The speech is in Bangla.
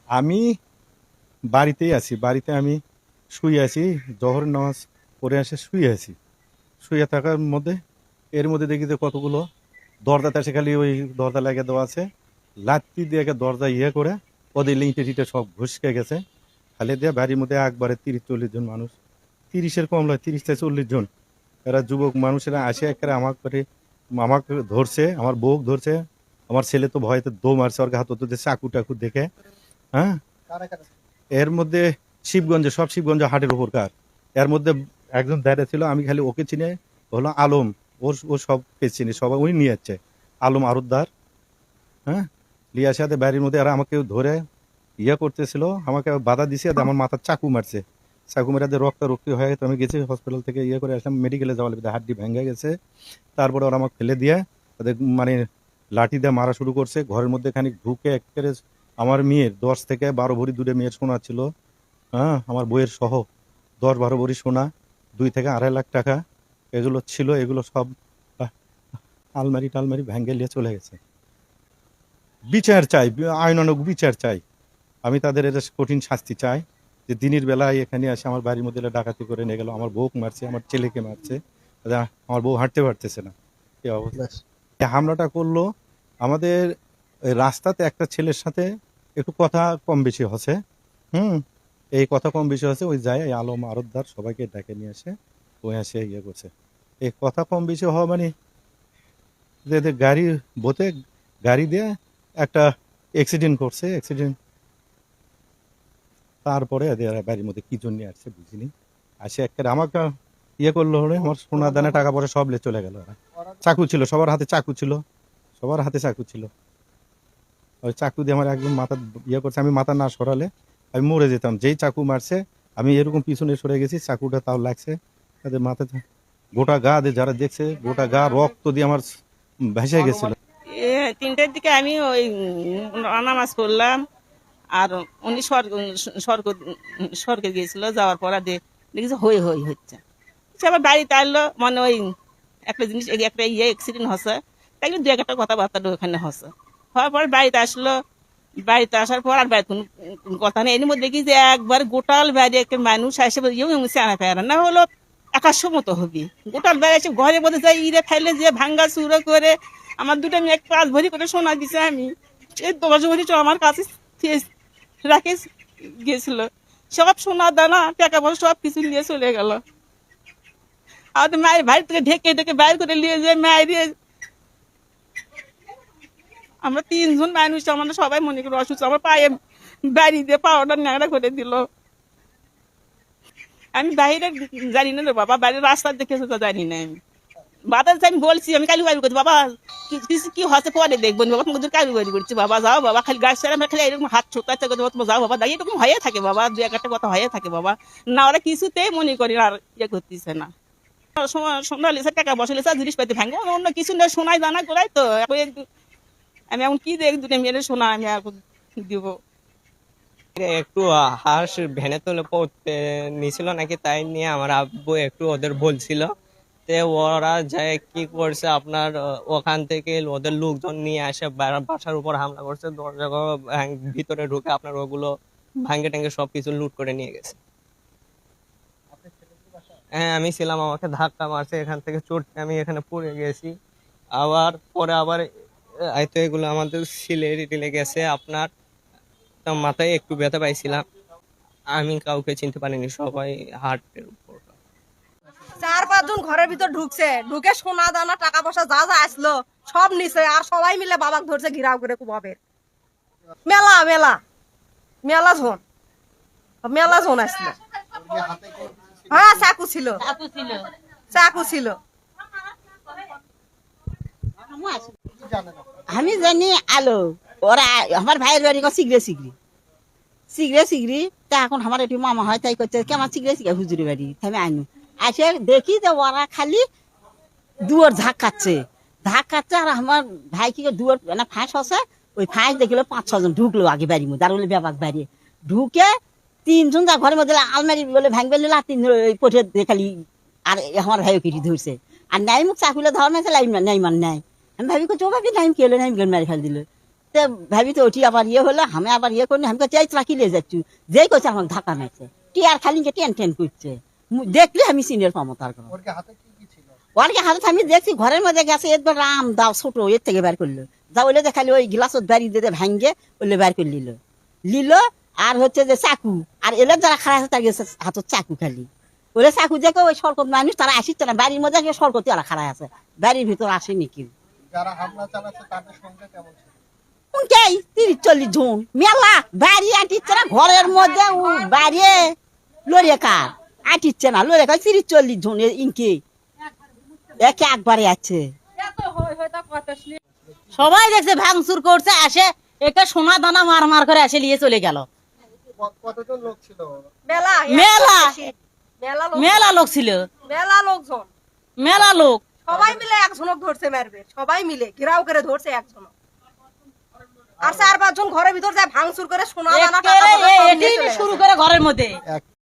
আমি বাড়িতেই আছি। বাড়িতে আমি শুয়ে আছি। জোহরের নামাজ পড়ে এসে শুয়ে আছি। শুয়ে থাকার মধ্যে এর মধ্যে দেখি যে কতগুলো দরজাতে এসে খালি ওই দরজা লাগিয়ে দেওয়া আছে। লাত্তি দিয়ে একে দরজা করে ওদের ইঁটে টিটে সব ঘুষকে গেছে। খালি দিয়ে বাড়ির মধ্যে একবারে 30-40 জন মানুষ। 30-এর কম নয়, 30-40 জন। এরা যুবক মানুষেরা আসে একেবারে আমাকে ধরছে, আমার বউ ধরছে। আমার ছেলে তো ভয়তে দৌড় মারছে, ওর হাত দিয়ে চাকু টাকু দেখে। হ্যাঁ, এর মধ্যে শিবগঞ্জ হাটের উপর কার এর মধ্যে একজন দাঁড়িয়ে ছিল, আমি খালি ওকে চিনে, হলো আলম। ও সবকে চিনি, সবাই উনি নিয়ে যাচ্ছে। আলম আরুদ্দার। হ্যাঁ, লিয়ার সাথে বাড়ির মধ্যে আর আমাকে ধরে করতেছিল, আমাকে বাধা দিছে, আর আমার মাথার চাকু মারছে। চাকু মেরে রক্তারক্তি হয়ে গেছে। আমি গেছি হসপিটাল থেকে করে আসলাম, মেডিকেলে যাওয়ার ভিতরে হাড্ডি ভেঙে গেছে। তারপরে ওরা আমাকে ফেলে দিয়ে ওদের মানে লাঠি দিয়ে মারা শুরু করছে। ঘরের মধ্যে খানিক ঢুকে একেবারে আমার মেয়ের 10 থেকে 12 ভরি দূরে মেয়ের সোনা ছিল। হ্যাঁ, আমার বইয়ের সহ 10-12 ভরি সোনা, 2 থেকে 2.5 লাখ টাকা এগুলো ছিল। এগুলো সব আহ, আলমারি টালমারি ভেঙে নিয়ে চলে গেছে। বিচার চাই, আইনানুগ বিচার চাই। আমি তাদের এটা কঠিন শাস্তি চাই, যে দিনের বেলায় এখানে আসে আমার বাড়ির মধ্যে ডাকাতি করে নিয়ে গেল, আমার বউকে মারছে, আমার ছেলেকে মারছে। আমার বউ হাঁটতে পারতেছে না, এই অবস্থা। এই হামলাটা করলো আমাদের এই রাস্তাতে একটা ছেলের সাথে একটু কথা কম বেশি হচ্ছে। হুম, এই কথা কম বেশি হচ্ছে, ওই যায় এই আলম আরতদার সবাইকে ডেকে নিয়ে আসে, ওই আসে করছে। এই কথা কম বেশি হওয়া মানে যে এদের গাড়ি বোতে গাড়ি দিয়ে একটা অ্যাক্সিডেন্ট করছে। অ্যাক্সিডেন্ট তারপরে এদের বাড়ির মধ্যে কি জন্য আসছে বুঝিনি। আসে একটা আমাকে করলো, হলে আমার সোনা দানা টাকা পয়সা সব চলে গেল। ওরা চাকু ছিল, সবার হাতে চাকু ছিল, সবার হাতে চাকু ছিল। ওই চাকু দিয়ে আমার একদম মাথা করছে। আমি মাথা না সরালে আমি মরে যেতাম। যেই চাকু মারছে আমি এরকম পিছনে সরে গেছি, চাকুটা তাও লাগছে তাদের মাথাতে। গোটা গা দিয়ে যারা দেখছে, গোটা গা রক্ত দিয়ে আমার ভেসে গেছিল। 3টার দিকে আমি ওই নামাজ পড়লাম, আর উনি স্বর্গে গিয়েছিল। যাওয়ার পর দেখেছি হই হচ্ছে। সে আবার বাড়িতে আসলো, মানে ওই একটা জিনিস একটা অ্যাক্সিডেন্ট হচ্ছে, তাই 2-1টা কথাবার্তা ওখানে হচ্ছে। হওয়ার পর বাড়িতে আসলো। বাড়িতে আসার পর আর বাড়িতে কোনো কথা নেই। এর মধ্যে দেখি যে একবার গোটাল বাড়ি একটা মানুষ আসে চেনা ফেরা না হলো 100 মতো হবে। গোটাল বাড়ি এসে ঘরের মধ্যে যাই ইরে ফেলে যে ভাঙ্গা চুরো করে আমার 2টা মেয়ে 5 ভরি করে সোনা দিছে। আমি এই 10 ভরি আমার কাছে রাখে গেছিল। সব সোনা দানা টাকা পয়সা সব কিছু নিয়ে চলে গেল। আর মায়ের বাড়ি থেকে ঢেকে ঢেকে বাইর করে নিয়ে যে মায়ের, আমরা 3 জন মানুষ, আমাদের সবাই মনে করি অসুস্থ। আমার পায়ে বাড়ি দিয়ে পাওয়াটা ন্যাংরা করে দিল। আমি বাইরে জানি না রে বাবা, বাইরের রাস্তা দেখেছে তো জানি না। আমি বাবা আমি বলছি, আমি কালি বাড়ি করছি বাবা, কিছু কি হচ্ছে পরে দেখবো বাবা, তোমাদের কালি বাড়ি করছি বাবা, যাও বাবা। খালি গাছ ছাড়া খালি এরকম হাত ছোটাচ্ছে, তোমার যাও বাবা, দাঁড়িয়ে এরকম হয়ে থাকে বাবা, 2-1টা কথা হয়ে থাকে বাবা। না ওরা কিছুতেই মনে করি আর করতেছে না। সোনা লিসে টাকা বসে লিসা জিনিসপাতি ভাঙে, অন্য কিছু না, সোনাই দানা করাই তো। আমি এখন কি দেখ 2টা মেয়ের সোনা আমি এখন দিব। একটু হাঁস ভ্যানে তুলে পড়তে নিছিল নাকি, তাই নিয়ে আমার আব্বু একটু ওদের বলছিল। তে ওরা যায় কি করছে আপনার, ওখান থেকে ওদের লোকজন নিয়ে আসে বাসার উপর হামলা করছে। দরজা ভিতরে ঢুকে আপনার ওগুলো ভাঙ্গে টাঙ্গে সবকিছু লুট করে নিয়ে গেছে। হ্যাঁ, আমি ছিলাম, আমাকে ধাক্কা মারছে, এখান থেকে চড়তে আমি এখানে পড়ে গেছি। আবার পরে আবার হয়তো এগুলো আমাদের সিলে টিলে গেছে আপনার। তো মাথায় একটু ব্যথা পাইছিলাম। আমি কাউকে চিনতে পারিনি, সবাই হার্টের উপর। 4-5 জন ঘরের ভিতর ঢুকে সোনা দানা টাকা পয়সা যা যা আসলো সব নিছে। আর সবাই মিলে বাবাকে ধরছে ঘিরাও করে কুবাবের। মেলা মেলা মেলা ঝোন মেলা ঝোন আসলো। হ্যাঁ, চাকু ছিল, চাকু ছিল। আমি জানি আলো, ওরা আমার ভাইয়ের বাড়ি শিগরে শিগরি তা এখন আমার একটু মামা হয়, তাই করছে কি আমার শিগরে হুজুরি বাড়ি, আমি আইনু আসে দেখি যে ওরা খালি দুয়ার ধাক্কাচ্ছে। আর আমার ভাই কি দুয়ার মানে ফাঁস হচ্ছে, ওই ফাঁস দেখলো 5-6 জন ঢুকলো আগে বাড়ির মধ্যে, আর বলে ব্যাপার বাড়ি ঢুকে 3 জন যা ঘরের মধ্যে আলমারি বলে ভাঙবে নিল, আর 3 পঠে খালি। আর আমার ভাইও কিটি ধরছে, আর নাই মুখ চাকুলে ধর মেছে লাইম না নাই মান নাই। আমি ভাবি করছি ও ভাবি নাইম কি হলো, নাইম মারি ফেল দিল। তো তে ভাবি তো ওটি আবার ইয়ে হলো আমি আবার ইয়ে করি আমি চাই চাকি লিয়ে যাচ্ছি যেই করছে আমাকে ধাক্কা মারছে টিয়ার খালি টেন টেন করছে দেখলে আমি সিনিয়র পাবো তার কোনো ওর কি হাতে আমি দেখছি ঘরের মধ্যে গেছে একবার রাম দাও ছোট এর থেকে বের করলো যা বলে যে খালি ওই গ্লাসত বাড়ি দিয়ে ভাঙ্গে ওলে বের করে নিল আর হচ্ছে যে চাকু আর এলে যারা খারাপ আছে তার গেছে হাতত চাকু খালি ওলে চাকু দেখে ওই সরকত মানুষ তারা আসিচ্ছে না বাড়ির মধ্যে সরকতি ওরা খারাপ আছে বাড়ির ভিতর আসেনি কি যারা হামলা চালাচ্ছে তাদের সংখ্যা কেমন ছিল? উনকেই 30-40 জন মেলা বাড়ি আটিচ্ছে না ঘরের মধ্যে বাড়ি লড়িয়ে কার আটিচ্ছে না লড়িয়ে কার 30-40 জন ইনকে একে একবারে আছে সবাই দেখছে ভাঙচুর করছে আসে একে সোনা দানা মার করে আসে নিয়ে চলে গেল কতজন লোক ছিল? মেলা মেলা মেলা লোক মেলা লোক ছিল মেলা লোকজন মেলা লোক সবাই মিলে একজনক ধরছে মারবে সবাই মিলে ঘেরাও করে ধরছে একজন আর 4-5 জন ঘরের ভিতর যায় ভাঙচুর করে সোনা দানা টাকা পয়সা সব নিয়ে এটি চলে শুরু গেছে। করে ঘরের মধ্যে